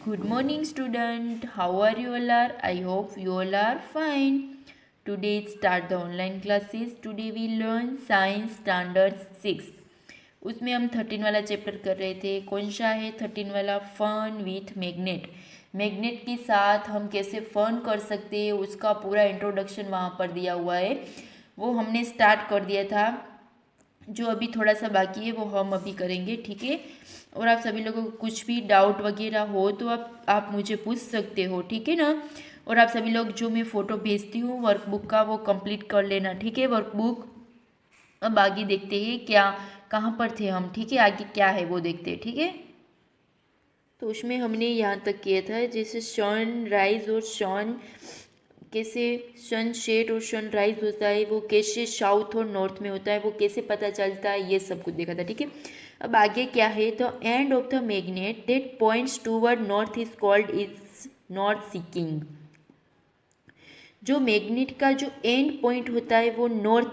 Good morning, student. How are you all are? I hope you all are fine. Today start the online classes. Today we learn Science Standard 6. उसमें हम 13 वाला chapter कर रहे थे. कौन सा है 13 वाला? Fun with magnet. मैग्नेट के साथ हम कैसे फन कर सकते हैं उसका पूरा इंट्रोडक्शन वहाँ पर दिया हुआ है. वो हमने स्टार्ट कर दिया था. जो अभी थोड़ा सा बाकी है वो हम अभी करेंगे, ठीक है. और आप सभी लोगों को कुछ भी डाउट वगैरह हो तो आप मुझे पूछ सकते हो, ठीक है ना. और आप सभी लोग जो मैं फ़ोटो भेजती हूँ वर्कबुक का वो कंप्लीट कर लेना, ठीक है. वर्कबुक अब आगे देखते हैं क्या कहाँ पर थे हम, ठीक है. आगे क्या है वो देखते हैं, ठीक है. तो उसमें हमने यहाँ तक किया था जैसे सन राइज और सन कैसे सनसेट और सनराइज होता है, वो कैसे साउथ और नॉर्थ में होता है, वो कैसे पता चलता है, ये सब कुछ देखा था, ठीक है. अब आगे क्या है, the end of the magnet that points toward north is called is north seeking. जो मैग्नेट का जो एंड पॉइंट होता है वो नॉर्थ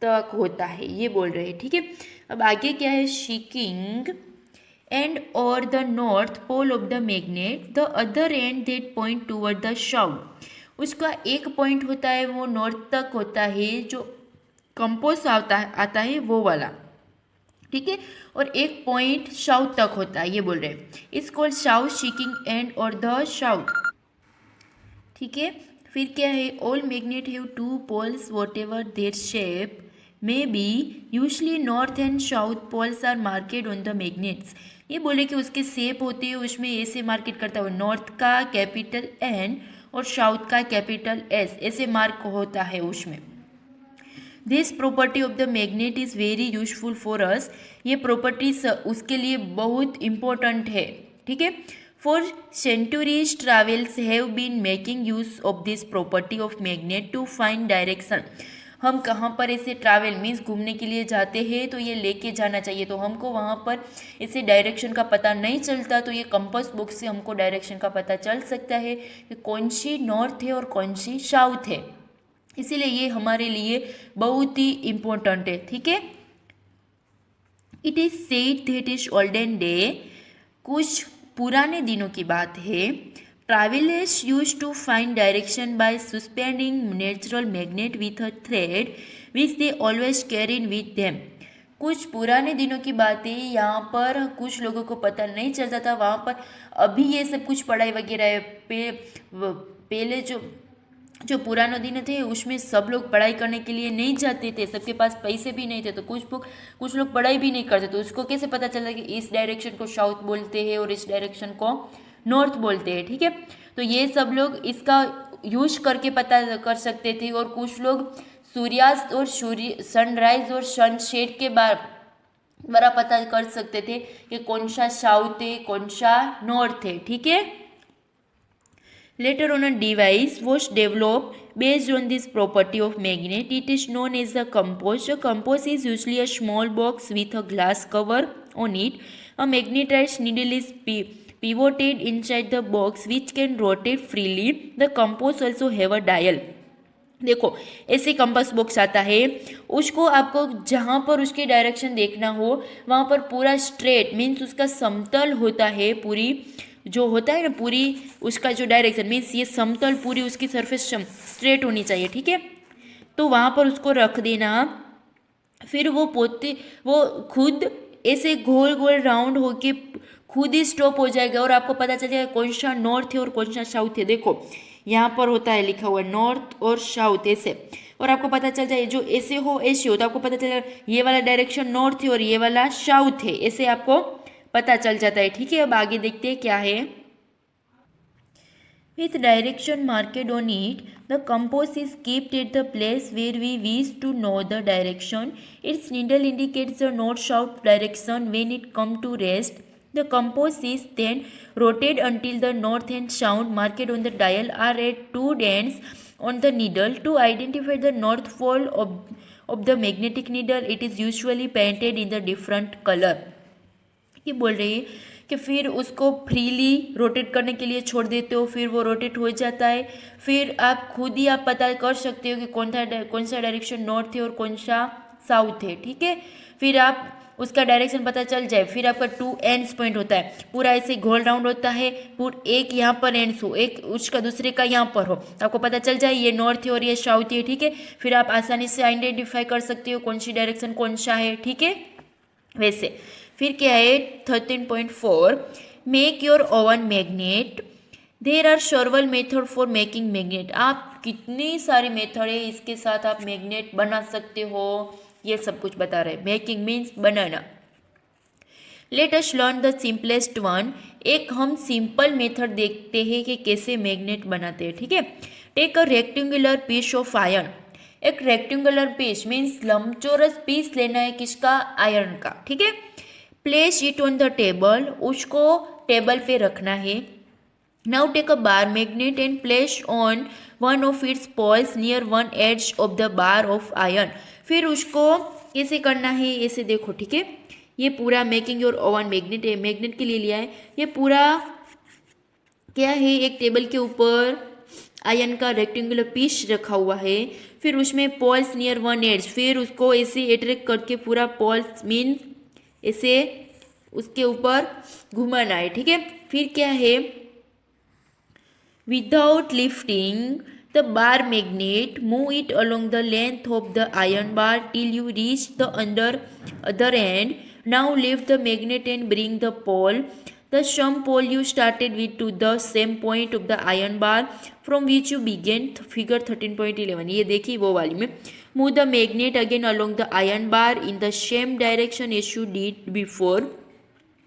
तक होता है, ये बोल रहे हैं, ठीक है. अब आगे क्या है, सीकिंग एंड और the north pole of the magnet the other end that point toward the south. उसका एक पॉइंट होता है वो नॉर्थ तक होता है, जो कंपोज आता है वो वाला, ठीक है. और एक पॉइंट साउथ तक होता है, ये बोल रहे हैं. It's called south seeking end और द साउथ, ठीक है. फिर क्या है, all magnet have two poles whatever their shape may be usually north and south poles are marked on the magnets. ये बोले कि उसके शेप होते हैं उसमें ऐसे मार्केट करता हुआ नॉर्थ का कैपिटल एन और साउथ का कैपिटल एस ऐसे मार्क होता है उसमें. This property of the magnet is very useful for us. ये प्रॉपर्टीज उसके लिए बहुत इम्पोर्टेंट है, ठीक है. For centuries travels have been making use of this property of magnet to find direction. हम कहाँ पर ऐसे ट्रैवल मीन्स घूमने के लिए जाते हैं तो ये लेके जाना चाहिए. तो हमको वहाँ पर ऐसे डायरेक्शन का पता नहीं चलता तो ये कंपास बॉक्स से हमको डायरेक्शन का पता चल सकता है कि कौन सी नॉर्थ है और कौन सी साउथ है. इसीलिए ये हमारे लिए बहुत ही इम्पोर्टेंट है, ठीक है. It is said that is olden day, कुछ पुराने दिनों की बात है. Travellers use to find direction by suspending natural magnet with a thread which they always carried with them. कुछ पुराने दिनों की बात है, यहाँ पर कुछ लोगों को पता नहीं चलता था वहाँ पर. अभी ये सब कुछ पढ़ाई वगैरह है. पहले जो पुराने दिन थे उसमें सब लोग पढ़ाई करने के लिए नहीं जाते थे, सबके पास पैसे भी नहीं थे तो कुछ लोग पढ़ाई भी नहीं करते. तो उसको कैसे पता चलता कि इस डायरेक्शन को साउथ बोलते हैं और इस डायरेक्शन को नॉर्थ बोलते हैं, ठीक है. तो ये सब लोग इसका यूज करके पता कर सकते थे. और कुछ लोग सूर्यास्त और सनराइज और सनसेट के द्वारा पता कर सकते थे कि कौन सा साउथ है कौन सा नॉर्थ है, ठीक है. Later on, a device was developed based on this property of magnet. It is known as a compass. A compass is usually a small box with a glass cover on it. A magnetized needle is pivoted inside the box which can rotate freely. The compass also have a dial. देखो ऐसे compass box आता है, उसको आपको जहाँ पर उसकी direction देखना हो वहाँ पर पूरा स्ट्रेट मीन्स उसका समतल होता है, पूरी जो होता है ना पूरी उसका जो डायरेक्शन मीन्स ये समतल पूरी उसकी सरफेस स्ट्रेट होनी चाहिए, ठीक है. तो वहाँ पर उसको रख देना. फिर वो खुद ऐसे गोल गोल राउंड होके खुद ही स्टॉप हो जाएगा और आपको पता चल जाएगा कौन सा नॉर्थ है और कौन सा साउथ है. देखो यहाँ पर होता है लिखा हुआ नॉर्थ और साउथ ऐसे, और आपको पता चल जाए जो ऐसे हो तो आपको पता चल जाएगा ये वाला डायरेक्शन नॉर्थ है और ये वाला साउथ है, ऐसे आपको पता चल जाता है, ठीक है. अब आगे देखते हैं क्या है. With direction marked on it, the compass is kept at the place where we wish to know the direction. Its needle indicates the north-south direction when it comes to rest. The compass is then rotated until the north and south marked on the dial are at two ends on the needle. To identify the north pole of the magnetic needle, it is usually painted in the different color. ये बोल रही है कि फिर उसको freely rotate करने के लिए छोड़ देते हो, फिर वो रोटेट हो जाता है. फिर आप खुद ही आप पता कर सकते हो कि कौन सा डायरेक्शन नॉर्थ है और कौन सा साउथ है, ठीक है. फिर आप उसका डायरेक्शन पता चल जाए। फिर आपका 2 एंड्स पॉइंट होता है, पूरा ऐसे गोल राउंड होता है, पूरा एक यहाँ पर एंड्स हो, एक उसका दूसरे का यहाँ पर हो, आपको पता चल जाए ये नॉर्थ है और ये साउथ है, ठीक है। फिर आप आसानी से आइडेंटिफाई कर सकते हो कौन सी डायरेक्शन कौन सा है, ठीक है। वैसे फिर क्या है 13.4, make your own magnet. There are several method for making magnet. आप कितनी सारी मेथड है, इसके साथ आप मैग्नेट बना सकते हो, ये सब कुछ बता रहे हैं। Making means banana. Let us learn the simplest one. एक हम सिंपल मेथड देखते हैं कि कैसे मैग्नेट बनाते हैं, ठीक है। Take a rectangular piece of iron. एक रेक्टेंगुलर पीस मीन्स लंबचौरस पीस लेना है, किसका, आयरन का, ठीक है। Place it on the table, उसको टेबल पे रखना है। Now take a bar magnet and place on one of its poles near one edge of the bar of iron. फिर उसको कैसे करना है, ऐसे देखो, ठीक है। ये पूरा मेकिंग योर ओवन मैग्नेट है, मैग्नेट के लिए लिया है। ये पूरा क्या है, एक टेबल के ऊपर आयरन का रेक्टेंगुलर पीस रखा हुआ है। फिर उसमें पोल्स नियर वन एज, फिर उसको ऐसे अट्रैक्ट करके पूरा पोल्स मीन्स ऐसे उसके ऊपर घुमाना है, ठीक है। फिर क्या है, without lifting the bar magnet move it along the length of the iron bar till you reach the other end. Now lift the magnet and bring the pole the sum pole you started with to the same point of the iron bar from which you began, figure 13.11। ये देखिए वो वाली में। move the magnet again along the iron bar in the same direction as you did before।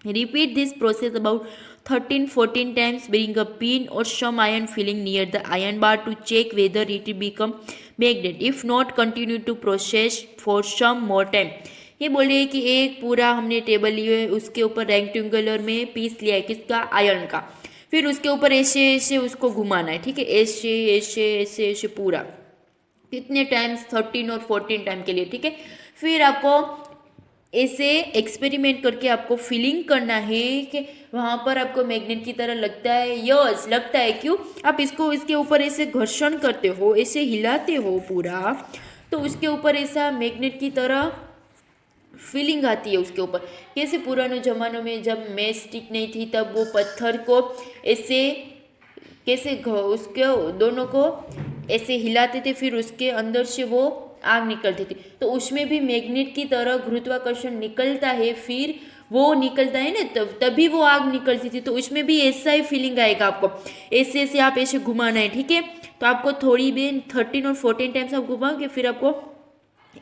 repeat this process about 13-14 times। bring a pin or some iron filling near the iron bar to check whether it will become magnet। if not continue to process for some more time। ये बोल रही है कि एक पूरा हमने table लिए, उसके ऊपर रेक्टेंगुलर में पीस लिया है, किसका, आयरन का। फिर उसके ऊपर ऐसे ऐसे उसको घुमाना है, ठीक है, ऐसे ऐसे ऐसे ऐसे पूरा। कितने टाइम्स, 13 और 14 टाइम के लिए, ठीक है। फिर आपको ऐसे एक्सपेरिमेंट करके आपको फीलिंग करना है कि वहाँ पर आपको मैग्नेट की तरह लगता है। यस, लगता है। क्यों, आप इसको इसके ऊपर ऐसे घर्षण करते हो, ऐसे हिलाते हो पूरा, तो उसके ऊपर ऐसा मैग्नेट की तरह फीलिंग आती है उसके ऊपर। कैसे पुराने ज़मानों में जब मैच स्टिक नहीं थी तब वो पत्थर को ऐसे कैसे उसके दोनों को ऐसे हिलाते थे, फिर उसके अंदर से वो आग निकलती थी। तो उसमें भी मैग्नेट की तरह गुरुत्वाकर्षण निकलता है, फिर वो निकलता है ना, तभी वो आग निकलती थी। तो उसमें भी ऐसा ही फीलिंग आएगा आपको। ऐसे ऐसे आप ऐसे घुमाना है, ठीक है। तो आपको थोड़ी भी 13 और 14 टाइम्स आप घुमाओगे, फिर आपको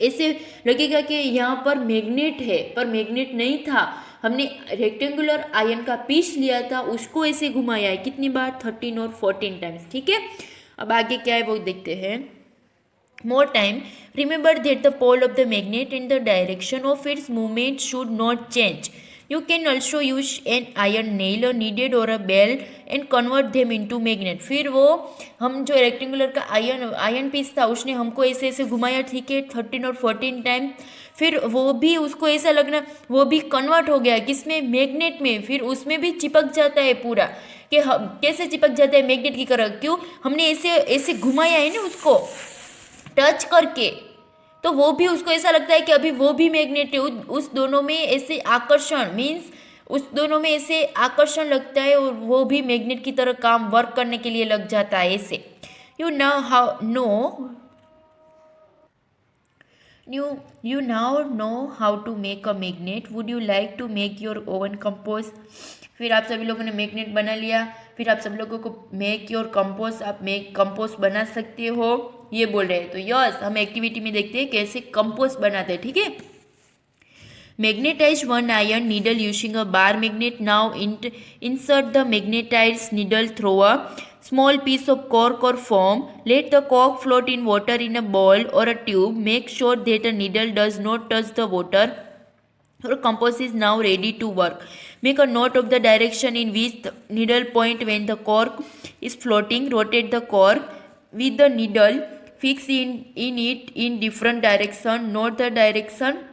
ऐसे लगेगा कि यहाँ पर मैग्नेट है, पर मैग्नेट नहीं था। हमने रेक्टेंगुलर आयरन का पीस लिया था, उसको ऐसे घुमाया है। कितनी बार, 13 और 14 टाइम्स, ठीक है। अब आगे क्या है वो देखते हैं। more time, remember that the pole of the magnet and the direction of its movement should not change। you can also use an iron nail, a needed or a bell and convert them into magnet। फिर वो हम जो rectangular का iron piece था उसने हमको ऐसे ऐसे घुमाया, ठीक है, 13 और 14 टाइम। फिर वो भी उसको ऐसा लगना, वो भी कन्वर्ट हो गया किसमें, मैग्नेट में। फिर उसमें भी चिपक जाता है पूरा, कि कैसे चिपक जाता है मैग्नेट की तरह, क्यों, हमने ऐसे ऐसे घुमाया है ना उसको टच करके, तो वो भी उसको ऐसा लगता है कि अभी वो भी मैग्नेट है। उस दोनों में ऐसे आकर्षण मीन्स उस दोनों में ऐसे आकर्षण लगता है और वो भी मैग्नेट की तरह काम वर्क करने के लिए लग जाता है ऐसे। You now know how to make a magnet. Would you like to make your own compost. फिर आप सभी लोगों ने मैग्नेट बना लिया, फिर आप सब लोगों को मेक योर कंपोस्ट, आप मेक कंपोस्ट बना सकते हो, ये बोल रहे हैं। तो यस, हम एक्टिविटी में देखते हैं कैसे कंपोस्ट बनाते हैं, ठीक है। Magnetize one iron needle using a bar magnet. Now insert the magnetized needle through a small piece of cork or foam। let the cork float in water in a bowl or a tube। make sure that the needle does not touch the water। Your compost is now ready to work। make a note of the direction in which the needle point when the cork is floating। rotate the cork with the needle fix in it in different direction। note the direction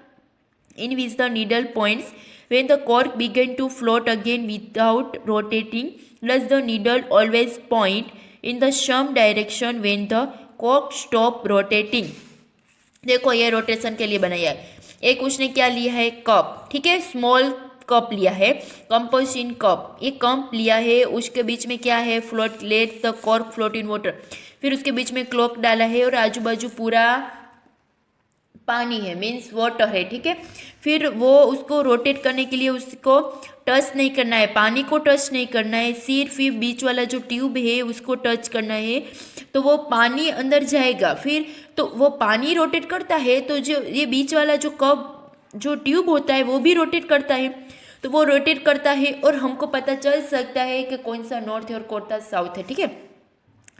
in which the needle points when the cork begin to float again without rotating। thus the needle always point in the same direction when the cork stop rotating। देखो ये rotation के लिए बनाया है। एक उसने क्या लिया है, कप, ठीक है, स्मॉल कप लिया है, कंपोस्ट इन कप, ये कप लिया है, उसके बीच में क्या है, float, let the cork float in water, फिर उसके बीच में क्लॉक डाला है और आजू बाजू पूरा पानी है, मीन्स वाटर है, ठीक है। फिर वो उसको रोटेट करने के लिए उसको टच नहीं करना है, पानी को टच नहीं करना है, सिर्फ ये बीच वाला जो ट्यूब है उसको टच करना है, तो वो पानी अंदर जाएगा। फिर तो वो पानी रोटेट करता है, तो जो ये बीच वाला जो कप जो ट्यूब होता है वो भी रोटेट करता है, तो वो रोटेट करता है और हमको पता चल सकता है कि कौन सा नॉर्थ है और कौन सा साउथ है, ठीक है।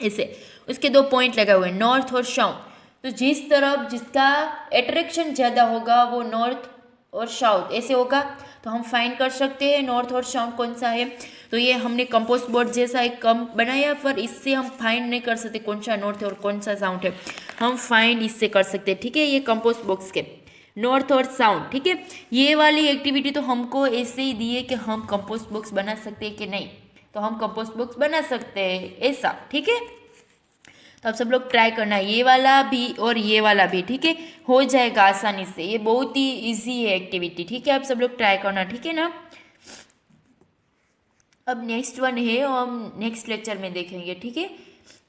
ऐसे उसके दो पॉइंट लगे हुए हैं, नॉर्थ और साउथ। तो जिस तरफ जिसका अट्रैक्शन ज़्यादा होगा वो नॉर्थ और साउथ ऐसे होगा, तो हम फाइंड कर सकते हैं नॉर्थ और साउथ कौन सा है। तो ये हमने कंपोस्ट बोर्ड जैसा एक कम बनाया, पर इससे हम फाइंड नहीं कर सकते कौन सा नॉर्थ है और कौन सा साउथ है, हम फाइंड इससे कर सकते हैं, ठीक है। ये कंपोस्ट बॉक्स के नॉर्थ और साउथ, ठीक है। ये वाली एक्टिविटी तो हमको ऐसे ही दी है कि हम कंपोस्ट बॉक्स बना सकते हैं कि नहीं, तो हम कंपोस्ट बॉक्स बना सकते हैं ऐसा, ठीक है। तो आप सब लोग ट्राई करना, ये वाला भी और ये वाला भी, ठीक है, हो जाएगा आसानी से, ये बहुत ही इजी है एक्टिविटी, ठीक है। आप सब लोग ट्राई करना, ठीक है ना। अब नेक्स्ट वन है, हम नेक्स्ट लेक्चर में देखेंगे, ठीक है।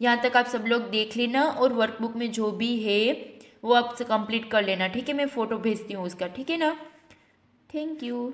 यहाँ तक आप सब लोग देख लेना और वर्कबुक में जो भी है वो आपसे कंप्लीट कर लेना, ठीक है। मैं फ़ोटो भेजती हूँ उसका, ठीक है ना। Thank you.